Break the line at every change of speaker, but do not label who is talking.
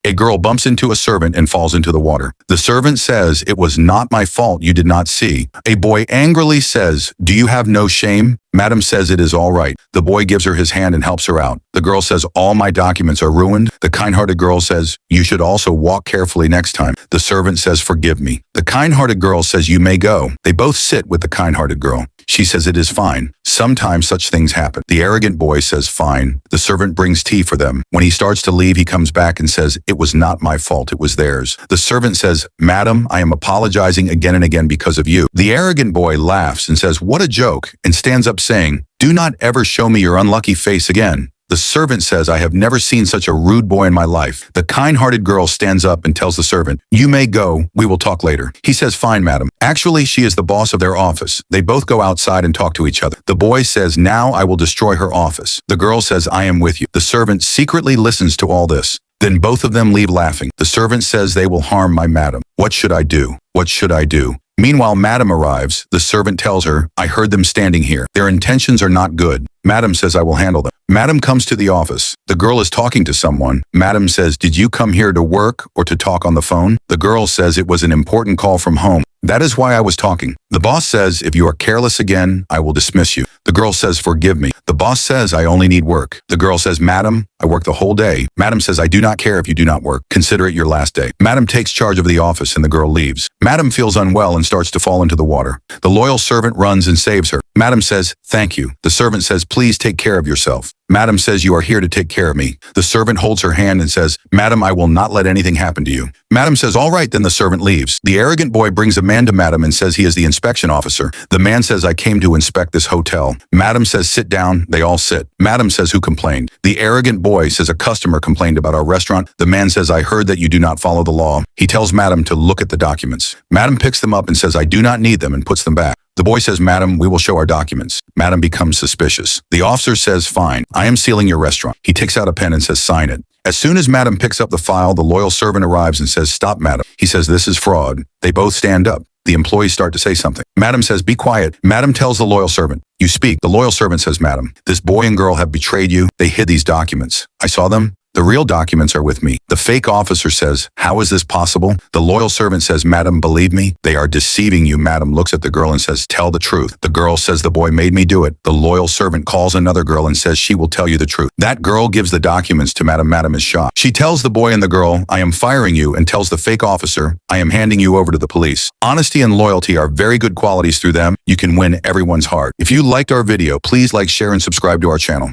A girl bumps into a servant and falls into the water. The servant says, "It was not my fault, you did not see." A boy angrily says, "Do you have no shame?" Madam says it is all right. The boy gives her his hand and helps her out. The girl says, "All my documents are ruined." The kind-hearted girl says, "You should also walk carefully next time." The servant says, "Forgive me." The kind-hearted girl says, "You may go." They both sit with the kind-hearted girl. She says it is fine. Sometimes such things happen. The arrogant boy says, "Fine." The servant brings tea for them. When he starts to leave, he comes back and says, "It was not my fault, it was theirs." The servant says, "Madam, I am apologizing again and again because of you." The arrogant boy laughs and says, "What a joke," and stands up saying, "Do not ever show me your unlucky face again." The servant says, "I have never seen such a rude boy in my life." The kind-hearted girl stands up and tells the servant, "You may go, we will talk later." He says, "Fine, madam." Actually, she is the boss of their office. They both go outside and talk to each other. The boy says, "Now I will destroy her office." The girl says, "I am with you." The servant secretly listens to all this. Then both of them leave laughing. The servant says, "They will harm my madam. What should I do? What should I do?" Meanwhile, Madam arrives. The servant tells her, "I heard them standing here. Their intentions are not good." Madam says, "I will handle them." Madam comes to the office. The girl is talking to someone. Madam says, "Did you come here to work or to talk on the phone?" The girl says, "It was an important call from home. That is why I was talking." The boss says, "If you are careless again, I will dismiss you." The girl says, "Forgive me." The boss says, "I only need work." The girl says, "Madam, I work the whole day." Madam says, "I do not care if you do not work. Consider it your last day." Madam takes charge of the office and the girl leaves. Madam feels unwell and starts to fall into the water. The loyal servant runs and saves her. Madam says, "Thank you." The servant says, "Please take care of yourself." Madam says, "You are here to take care of me." The servant holds her hand and says, "Madam, I will not let anything happen to you." Madam says, "All right," then the servant leaves. The arrogant boy brings a man to Madam and says he is the inspection officer. The man says, "I came to inspect this hotel." Madam says, "Sit down." They all sit. Madam says, "Who complained?" The arrogant boy says, "A customer complained about our restaurant." The man says, "I heard that you do not follow the law." He tells Madam to look at the documents. Madam picks them up and says, "I do not need them," and puts them back. The boy says, "Madam, we will show our documents." Madam becomes suspicious. The officer says, "Fine, I am sealing your restaurant." He takes out a pen and says, "Sign it." As soon as Madam picks up the file, the loyal servant arrives and says, "Stop, Madam." He says, "This is fraud." They both stand up. The employees start to say something. Madam says, "Be quiet." Madam tells the loyal servant, "You speak." The loyal servant says, "Madam, this boy and girl have betrayed you. They hid these documents. I saw them. The real documents are with me." The fake officer says, "How is this possible?" The loyal servant says, "Madam, believe me, they are deceiving you." Madam looks at the girl and says, "Tell the truth." The girl says, "The boy made me do it." The loyal servant calls another girl and says she will tell you the truth. That girl gives the documents to Madam. Madam is shocked. She tells the boy and the girl, "I am firing you," and tells the fake officer, "I am handing you over to the police." Honesty and loyalty are very good qualities. Through them, you can win everyone's heart. If you liked our video, please like, share, and subscribe to our channel.